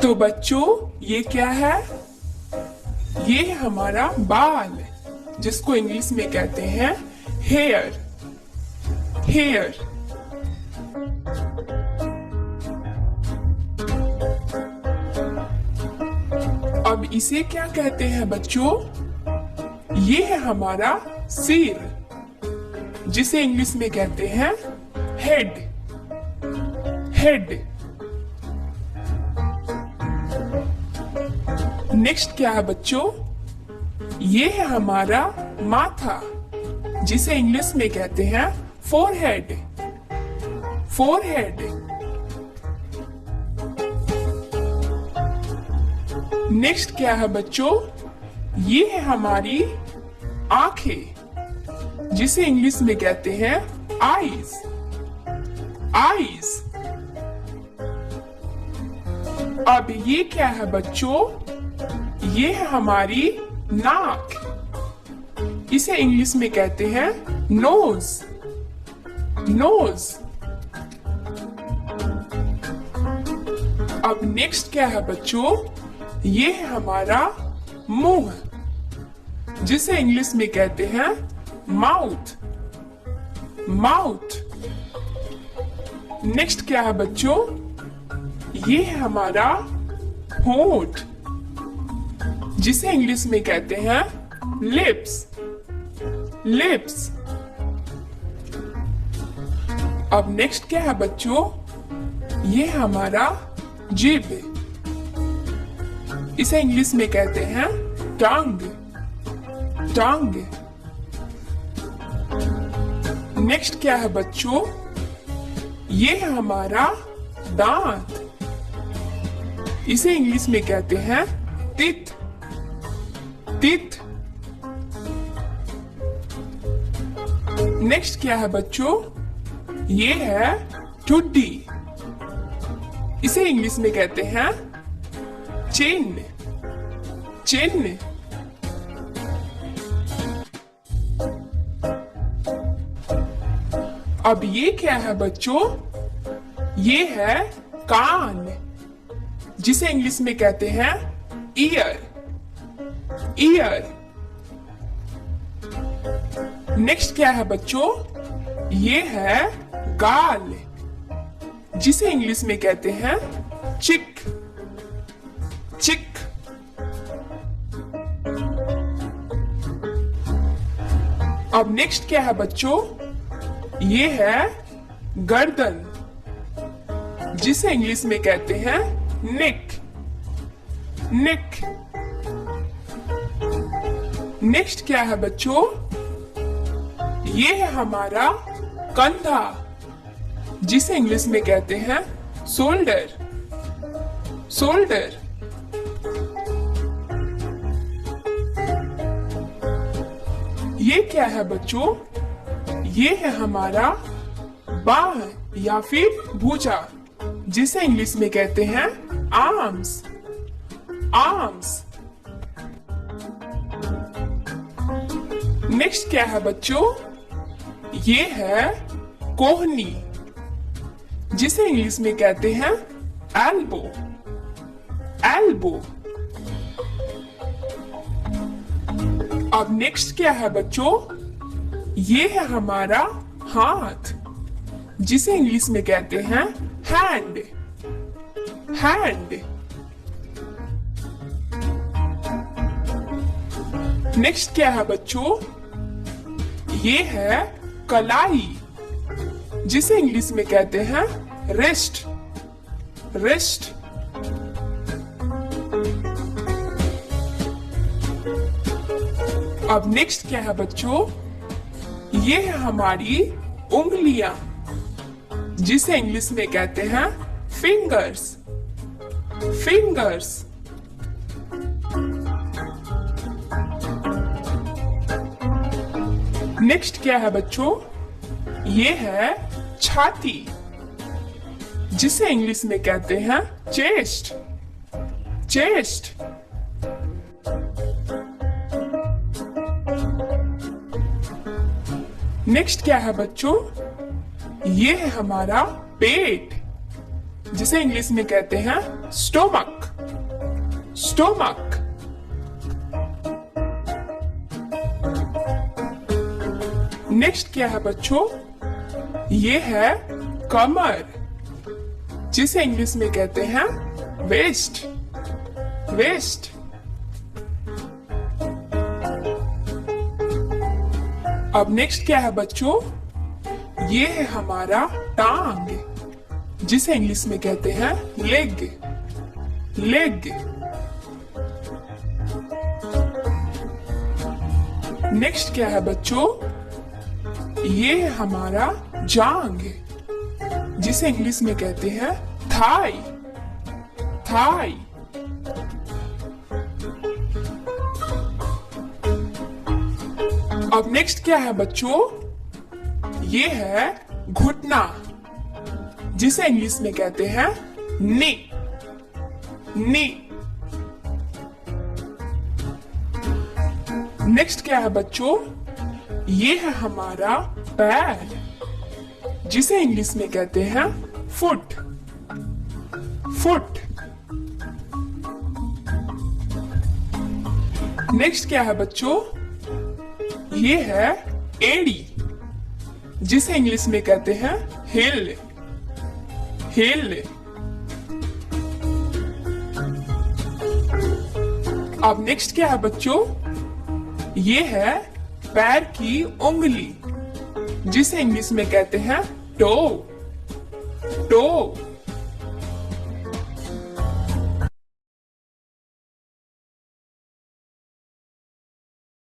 तो बच्चों ये क्या है? ये है हमारा बाल, जिसको इंग्लिश में कहते हैं हेयर। हेयर। अब इसे क्या कहते हैं बच्चों? ये है हमारा सिर, जिसे इंग्लिश में कहते हैं हेड। हेड। नेक्स्ट क्या है बच्चों? ये है हमारा माथा, जिसे इंग्लिश में कहते हैं फोरहेड। फोरहेड। नेक्स्ट क्या है बच्चों? ये है हमारी आंखें, जिसे इंग्लिश में कहते हैं आईज। आईज। अब ये क्या है बच्चों? ये है हमारी नाक, इसे इंग्लिश में कहते हैं नोज। नोज। अब नेक्स्ट क्या है बच्चों? ये है हमारा मुंह, जिसे इंग्लिश में कहते हैं माउथ। माउथ। नेक्स्ट क्या है बच्चों? ये है हमारा होंठ, जिसे इंग्लिश में कहते हैं लिप्स। लिप्स। अब नेक्स्ट क्या है बच्चों? ये है हमारा जिभ, इसे इंग्लिश में कहते हैं टंग। टंग। नेक्स्ट क्या है बच्चों? ये है हमारा दांत, इसे इंग्लिश में कहते हैं टीथ। टीथ। नेक्स्ट क्या है बच्चों? ये है ठुड्डी, इसे इंग्लिश में कहते हैं चिन। चिन। अब ये क्या है बच्चों? ये है कान, जिसे इंग्लिश में कहते हैं ईयर। ईयर। नेक्स्ट क्या है बच्चों? ये है गाल, जिसे इंग्लिश में कहते हैं चिक। चिक। अब नेक्स्ट क्या है बच्चों? ये है गर्दन, जिसे इंग्लिश में कहते हैं नेक। नेक। नेक्स्ट क्या है बच्चों? ये है हमारा कंधा, जिसे इंग्लिश में कहते हैं शोल्डर। शोल्डर। ये क्या है बच्चों? ये है हमारा बाह या फिर भुजा, जिसे इंग्लिश में कहते हैं आर्म्स। आर्म्स। नेक्स्ट क्या है बच्चों? ये है कोहनी, जिसे इंग्लिश में कहते हैं एल्बो। एल्बो। अब नेक्स्ट क्या है बच्चों? ये है हमारा हाथ, जिसे इंग्लिश में कहते हैं हैंड। हैंड। नेक्स्ट क्या है बच्चों? ये है कलाई, जिसे इंग्लिश में कहते हैं रिस्ट। रिस्ट। अब नेक्स्ट क्या है बच्चों? ये है हमारी उंगलियां, जिसे इंग्लिश में कहते हैं फिंगर्स। फिंगर्स। नेक्स्ट क्या है बच्चों? ये है छाती, जिसे इंग्लिश में कहते हैं चेस्ट। चेस्ट। नेक्स्ट क्या है बच्चों? ये है हमारा पेट, जिसे इंग्लिश में कहते हैं स्टोमक। स्टोमक। नेक्स्ट क्या है बच्चों? ये है कमर, जिसे इंग्लिश में कहते हैं वेस्ट। वेस्ट। अब नेक्स्ट क्या है बच्चों? ये है हमारा टांग, जिसे इंग्लिश में कहते हैं लेग। लेग। नेक्स्ट क्या है बच्चों? ये है हमारा जांग, जिसे इंग्लिश में कहते हैं थाई। थाई। अब नेक्स्ट क्या है बच्चों? ये है घुटना, जिसे इंग्लिश में कहते हैं नी। नी। नेक्स्ट क्या है बच्चों? ये है हमारा पैर, जिसे इंग्लिश में कहते हैं फुट। फुट। नेक्स्ट क्या है बच्चों? ये है एड़ी, जिसे इंग्लिश में कहते हैं हिल। हिल। अब नेक्स्ट क्या है बच्चों? ये है पैर की उंगली, जिसे इंग्लिश में कहते हैं टो। टो।